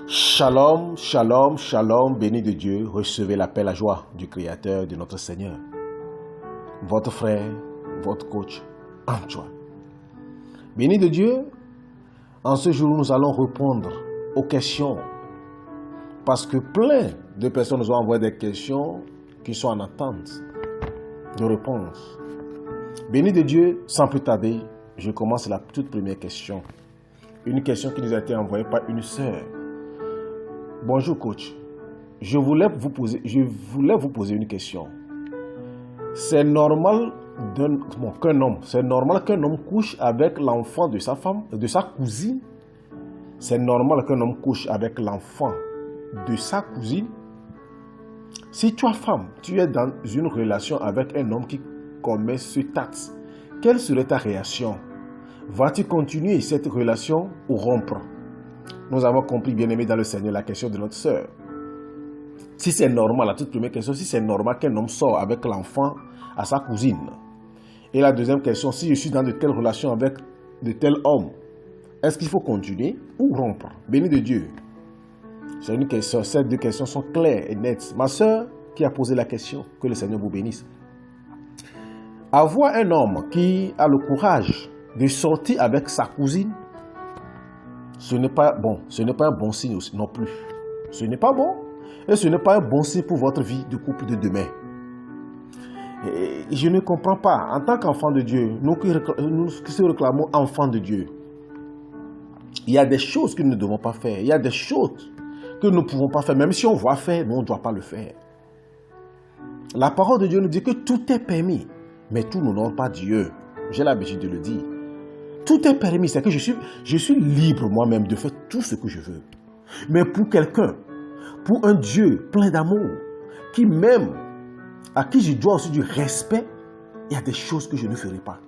Shalom, shalom, shalom, béni de Dieu, recevez la paix, la joie du Créateur, de notre Seigneur. Votre frère, votre coach, Antoine. Béni de Dieu, en ce jour, nous allons répondre aux questions. Parce que plein de personnes nous ont envoyé des questions qui sont en attente de réponse. Béni de Dieu, sans plus tarder, je commence la toute première question. Une question qui nous a été envoyée par une sœur. Bonjour coach, je voulais vous poser une question. C'est normal qu'un homme couche avec l'enfant de sa femme, de sa cousine. C'est normal qu'un homme couche avec l'enfant de sa cousine. Si toi femme, tu es dans une relation avec un homme qui commet ce acte, quelle serait ta réaction? Vas-tu continuer cette relation ou rompre? Nous avons compris, bien-aimé dans le Seigneur, la question de notre sœur. Si c'est normal, la toute première question, si c'est normal qu'un homme sorte avec l'enfant à sa cousine. Et la deuxième question, si je suis dans de telles relations avec de tels hommes, est-ce qu'il faut continuer ou rompre? Béni de Dieu. C'est une question, ces deux questions sont claires et nettes. Ma sœur qui a posé la question, que le Seigneur vous bénisse. Avoir un homme qui a le courage de sortir avec sa cousine, ce n'est pas bon. Ce n'est pas un bon signe aussi, non plus. Ce n'est pas bon. Et ce n'est pas un bon signe pour votre vie de couple de demain. Et je ne comprends pas. En tant qu'enfant de Dieu, nous qui se réclamons enfants de Dieu, il y a des choses que nous ne devons pas faire. Il y a des choses que nous ne pouvons pas faire. Même si on voit faire, nous, on ne doit pas le faire. La parole de Dieu nous dit que tout est permis. Mais tout n'honore pas Dieu. J'ai l'habitude de le dire. Tout est permis, c'est que je suis libre moi-même de faire tout ce que je veux. Mais pour quelqu'un, pour un Dieu plein d'amour, qui m'aime, à qui je dois aussi du respect, il y a des choses que je ne ferai pas.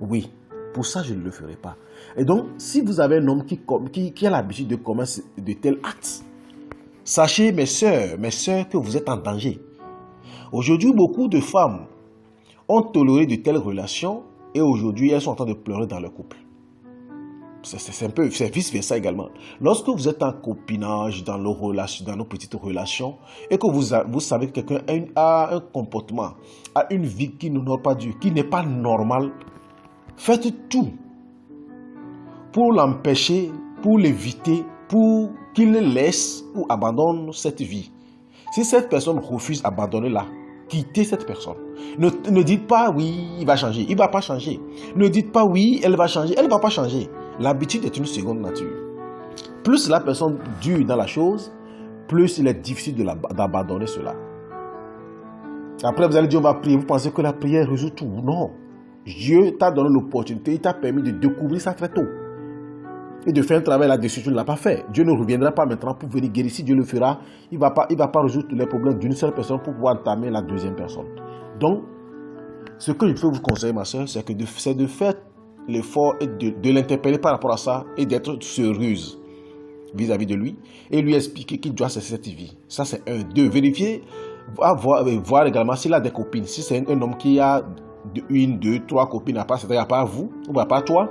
Oui, pour ça je ne le ferai pas. Et donc, si vous avez un homme qui a l'habitude de commettre de tels actes, sachez mes sœurs, que vous êtes en danger. Aujourd'hui, beaucoup de femmes ont toléré de telles relations. Et aujourd'hui, elles sont en train de pleurer dans leur couple. C'est vice-versa également. Lorsque vous êtes en copinage, dans nos petites relations, et que vous savez que quelqu'un a un comportement, a une vie qui n'honore pas Dieu, qui n'est pas normale, faites tout pour l'empêcher, pour l'éviter, pour qu'il laisse ou abandonne cette vie. Si cette personne refuse d'abandonner quittez cette personne. Ne dites pas oui, il va changer. Il ne va pas changer. Ne dites pas oui, elle va changer. Elle ne va pas changer. L'habitude est une seconde nature. Plus la personne dure dans la chose, plus il est difficile d'abandonner cela. Après, vous allez dire, on va prier. Vous pensez que la prière résout tout? Non. Dieu t'a donné l'opportunité, il t'a permis de découvrir ça très tôt. Et de faire un travail là-dessus, tu ne l'as pas fait. Dieu ne reviendra pas maintenant pour venir guérir. Si Dieu le fera, il ne va pas résoudre les problèmes d'une seule personne pour pouvoir entamer la deuxième personne. Donc, ce que je peux vous conseiller, ma soeur, c'est de faire l'effort et de l'interpeller par rapport à ça et d'être sérieuse vis-à-vis de lui et lui expliquer qu'il doit cesser cette vie. Ça, c'est un. Deux, vérifier, voir également s'il a des copines. Si c'est un homme qui a une, deux, trois copines à part, c'est-à-dire à part vous ou à part toi.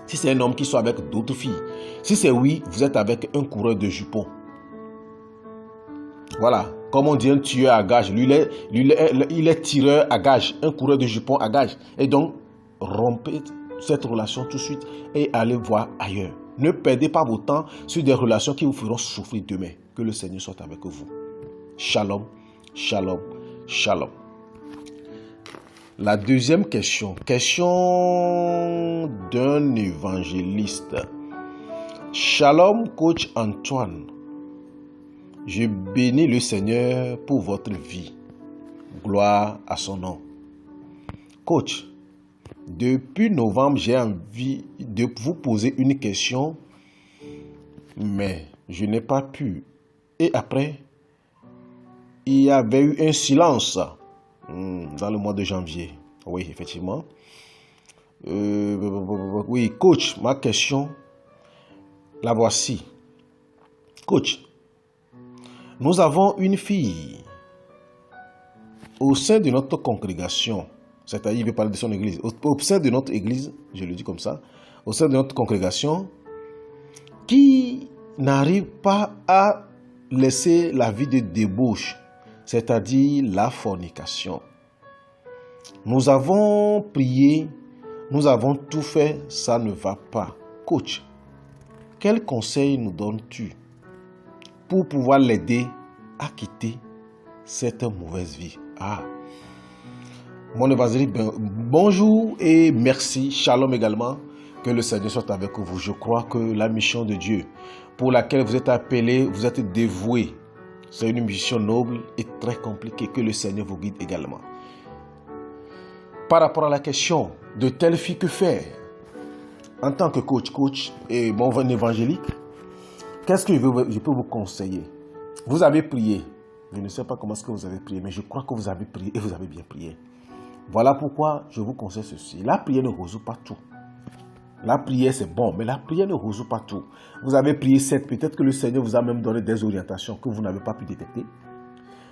Si c'est un homme qui soit avec d'autres filles. Si c'est oui, vous êtes avec un coureur de jupons. Voilà. Comme on dit un tueur à gage. Lui, il est tireur à gage. Un coureur de jupons à gage. Et donc, rompez cette relation tout de suite et allez voir ailleurs. Ne perdez pas votre temps sur des relations qui vous feront souffrir demain. Que le Seigneur soit avec vous. Shalom, shalom, shalom. La deuxième question d'un évangéliste. Shalom, coach Antoine. Je bénis le Seigneur pour votre vie. Gloire à son nom. Coach, depuis novembre, j'ai envie de vous poser une question, mais je n'ai pas pu. Et après, il y avait eu un silence. Dans le mois de janvier. Oui, effectivement. Oui, coach, ma question, la voici. Coach, nous avons une fille au sein de notre congrégation, c'est-à-dire, il veut parler de son église, au sein de notre église, je le dis comme ça, au sein de notre congrégation, qui n'arrive pas à laisser la vie de débauche, c'est-à-dire la fornication. Nous avons prié, nous avons tout fait, ça ne va pas. Coach, quel conseil nous donnes-tu pour pouvoir l'aider à quitter cette mauvaise vie? Mon évangélique, bonjour et merci. Shalom également. Que le Seigneur soit avec vous. Je crois que la mission de Dieu pour laquelle vous êtes appelés, vous êtes dévoués, c'est une mission noble et très compliquée. Que le Seigneur vous guide également. Par rapport à la question de telle fille, que faire? En tant que coach et mon évangélique, qu'est-ce que je peux vous conseiller? Vous avez prié. Je ne sais pas comment est-ce que vous avez prié, mais je crois que vous avez prié et vous avez bien prié. Voilà pourquoi je vous conseille ceci. La prière ne résout pas tout. La prière, c'est bon, mais la prière ne résout pas tout. Vous avez prié, certes, peut-être que le Seigneur vous a même donné des orientations que vous n'avez pas pu détecter.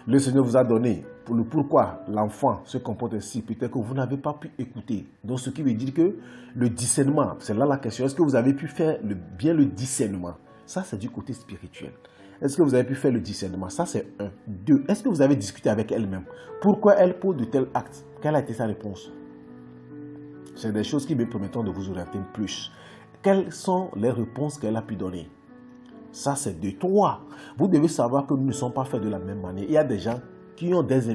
Le Seigneur vous a donné pour le pourquoi l'enfant se comporte ainsi, peut-être que vous n'avez pas pu écouter. Donc, ce qui veut dire que le discernement, c'est là la question. Est-ce que vous avez pu faire bien le discernement? Ça, c'est du côté spirituel. Est-ce que vous avez pu faire le discernement? Ça, c'est 1. 2. Est-ce que vous avez discuté avec elle-même? Pourquoi elle pose de tels actes? Quelle a été sa réponse? C'est des choses qui me permettront de vous orienter plus. Quelles sont les réponses qu'elle a pu donner? Ça, c'est 2. 3. Vous devez savoir que nous ne sommes pas faits de la même manière. Il y a des gens qui ont des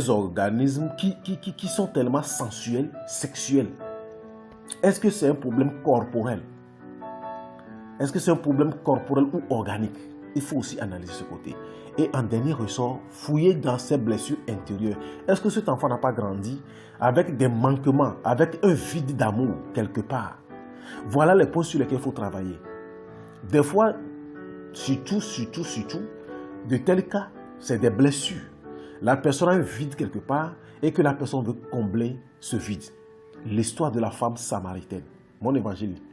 organismes qui sont tellement sensuels, sexuels. Est-ce que c'est un problème corporel? Est-ce que c'est un problème corporel ou organique? Il faut aussi analyser ce côté. Et en dernier ressort, fouiller dans ses blessures intérieures. Est-ce que cet enfant n'a pas grandi avec des manquements, avec un vide d'amour quelque part? Voilà les points sur lesquels il faut travailler. Des fois, surtout, de tels cas, c'est des blessures. La personne a un vide quelque part et que la personne veut combler ce vide. L'histoire de la femme samaritaine, mon évangéliste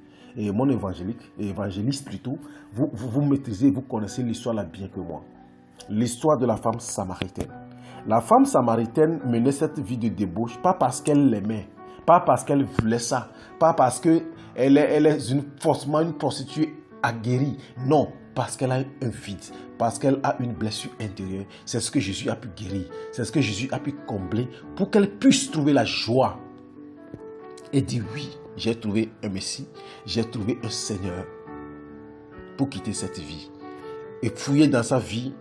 plutôt, vous maîtrisez, vous connaissez l'histoire là bien que moi. L'histoire de la femme samaritaine. La femme samaritaine menait cette vie de débauche, pas parce qu'elle l'aimait, pas parce qu'elle voulait ça, pas parce qu'elle est forcément une prostituée aguerrie. Non, parce qu'elle a un vide, parce qu'elle a une blessure intérieure. C'est ce que Jésus a pu guérir, c'est ce que Jésus a pu combler pour qu'elle puisse trouver la joie et dire oui, j'ai trouvé un Messie, j'ai trouvé un Seigneur pour quitter cette vie et fouiller dans sa vie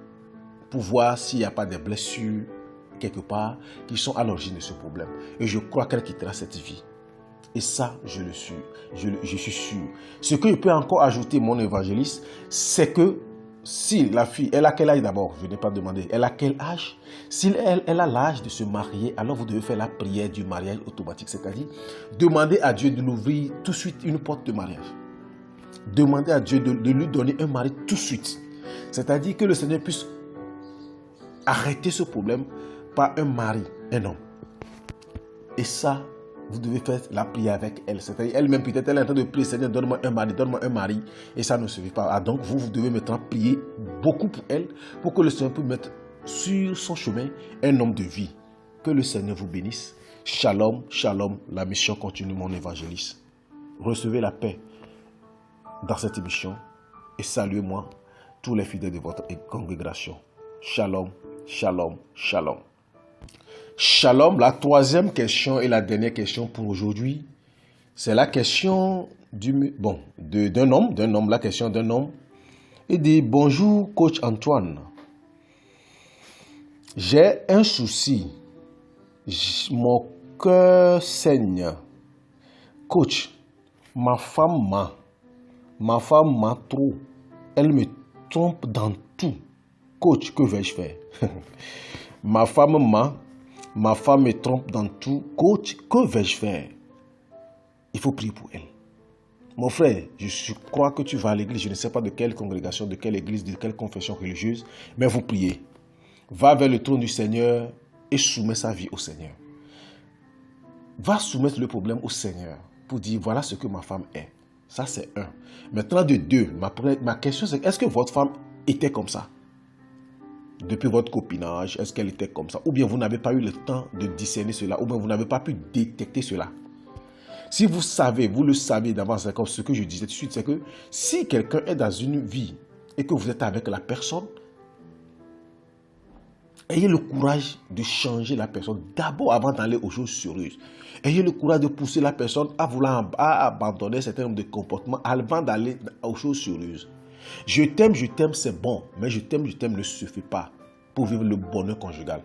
pour voir s'il n'y a pas de blessures quelque part qui sont à l'origine de ce problème. Et je crois qu'elle quittera cette vie. Et ça, je suis sûr. Ce que je peux encore ajouter, mon évangéliste, c'est que si la fille, elle a quel âge d'abord? Je n'ai pas demandé. Elle a quel âge? Si elle a l'âge de se marier, alors vous devez faire la prière du mariage automatique. C'est-à-dire, demander à Dieu de l'ouvrir tout de suite une porte de mariage. Demandez à Dieu de lui donner un mari tout de suite. C'est-à-dire que le Seigneur puisse arrêter ce problème par un mari, un homme. Et ça, vous devez faire la prière avec elle. C'est-à-dire, elle-même, peut-être, elle est en train de prier, Seigneur, donne-moi un mari. Et ça ne suffit pas. Donc, vous devez maintenant prier beaucoup pour elle, pour que le Seigneur puisse mettre sur son chemin un homme de vie. Que le Seigneur vous bénisse. Shalom, shalom. La mission continue, mon évangéliste. Recevez la paix dans cette émission. Et saluez-moi tous les fidèles de votre congrégation. Shalom, shalom, shalom. Shalom, la troisième question et la dernière question pour aujourd'hui, c'est la question d'un homme, la question d'un homme. Il dit, bonjour coach Antoine, j'ai un souci, mon cœur saigne. Coach, ma femme ment trop, elle me trompe dans tout. Coach, que vais-je faire? Ma femme me trompe dans tout. Coach, que vais-je faire? Il faut prier pour elle. Mon frère, je crois que tu vas à l'église. Je ne sais pas de quelle congrégation, de quelle église, de quelle confession religieuse, mais vous priez. Va vers le trône du Seigneur et soumets sa vie au Seigneur. Va soumettre le problème au Seigneur pour dire voilà ce que ma femme est. Ça, c'est 1. Maintenant, de 2, ma question c'est est-ce que votre femme était comme ça? Depuis votre copinage, est-ce qu'elle était comme ça? Ou bien vous n'avez pas eu le temps de discerner cela, ou bien vous n'avez pas pu détecter cela. Si vous savez, vous le savez d'avance, comme ce que je disais tout de suite, c'est que si quelqu'un est dans une vie et que vous êtes avec la personne, ayez le courage de changer la personne d'abord avant d'aller aux choses sérieuses. Ayez le courage de pousser la personne à abandonner certains nombre de comportements avant d'aller aux choses sérieuses. Je t'aime, c'est bon, mais je t'aime ne suffit pas pour vivre le bonheur conjugal.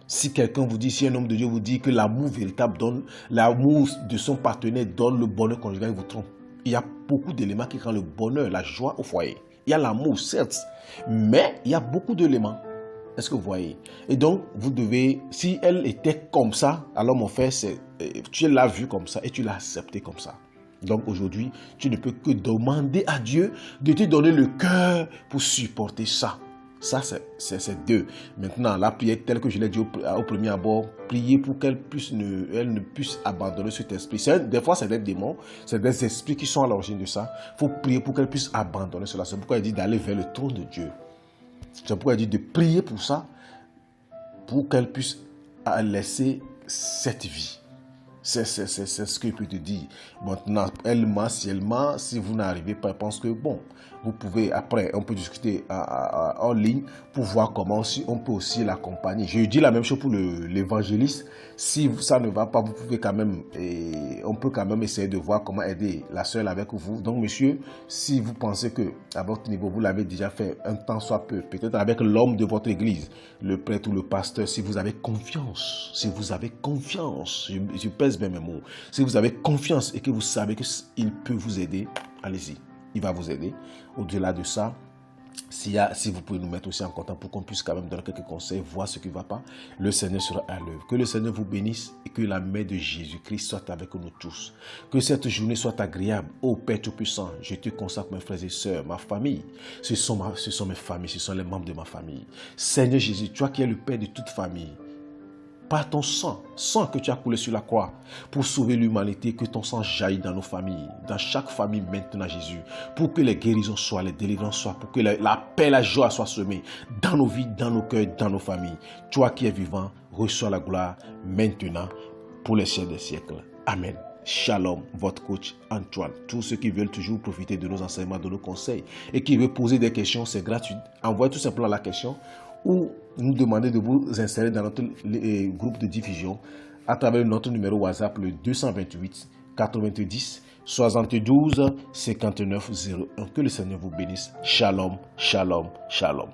Si quelqu'un vous dit, si un homme de Dieu vous dit que l'amour véritable donne, l'amour de son partenaire donne le bonheur conjugal, il vous trompe. Il y a beaucoup d'éléments qui rendent le bonheur, la joie au foyer. Il y a l'amour, certes, mais il y a beaucoup d'éléments. Est-ce que vous voyez? Et donc, vous devez, si elle était comme ça, alors mon frère, tu l'as vu comme ça et tu l'as accepté comme ça. Donc aujourd'hui, tu ne peux que demander à Dieu de te donner le cœur pour supporter ça. Ça, c'est deux. Maintenant, la prière telle que je l'ai dit au premier abord, prier pour qu'elle ne puisse abandonner cet esprit. Des fois, c'est des démons, c'est des esprits qui sont à l'origine de ça. Il faut prier pour qu'elle puisse abandonner cela. C'est pourquoi il dit d'aller vers le trône de Dieu. C'est pourquoi il dit de prier pour ça, pour qu'elle puisse laisser cette vie. C'est ce que je peux te dire. Maintenant, si elle ment, si vous n'arrivez pas, je pense que bon, vous pouvez, après, on peut discuter en ligne pour voir comment on peut aussi l'accompagner. Je dis la même chose pour l'évangéliste. Si ça ne va pas, vous pouvez quand même, on peut quand même essayer de voir comment aider la sœur avec vous. Donc, monsieur, si vous pensez que à votre niveau, vous l'avez déjà fait un temps soit peu, peut-être avec l'homme de votre église, le prêtre ou le pasteur, si vous avez confiance, je pèse bien mes mots, si vous avez confiance et que vous savez qu'il peut vous aider, allez-y, il va vous aider. Au-delà de ça, si vous pouvez nous mettre aussi en contact pour qu'on puisse quand même donner quelques conseils, voir ce qui ne va pas, le Seigneur sera à l'œuvre. Que le Seigneur vous bénisse et que la main de Jésus-Christ soit avec nous tous. Que cette journée soit agréable. Ô Père Tout-Puissant, je te consacre mes frères et sœurs, ma famille. Ce sont mes familles, ce sont les membres de ma famille. Seigneur Jésus, toi qui es le Père de toute famille, par ton sang que tu as coulé sur la croix pour sauver l'humanité, que ton sang jaillit dans nos familles, dans chaque famille maintenant, Jésus, pour que les guérisons soient, les délivrances soient, pour que la paix, la joie soient semées dans nos vies, dans nos cœurs, dans nos familles. Toi qui es vivant, reçois la gloire maintenant pour les siècles des siècles. Amen. Shalom, votre coach Antoine. Tous ceux qui veulent toujours profiter de nos enseignements, de nos conseils et qui veulent poser des questions, c'est gratuit. Envoyez tout simplement la question ou nous demander de vous insérer dans notre groupe de diffusion à travers notre numéro WhatsApp, le 228 90 72 59 01. Que le Seigneur vous bénisse. Shalom, shalom, shalom.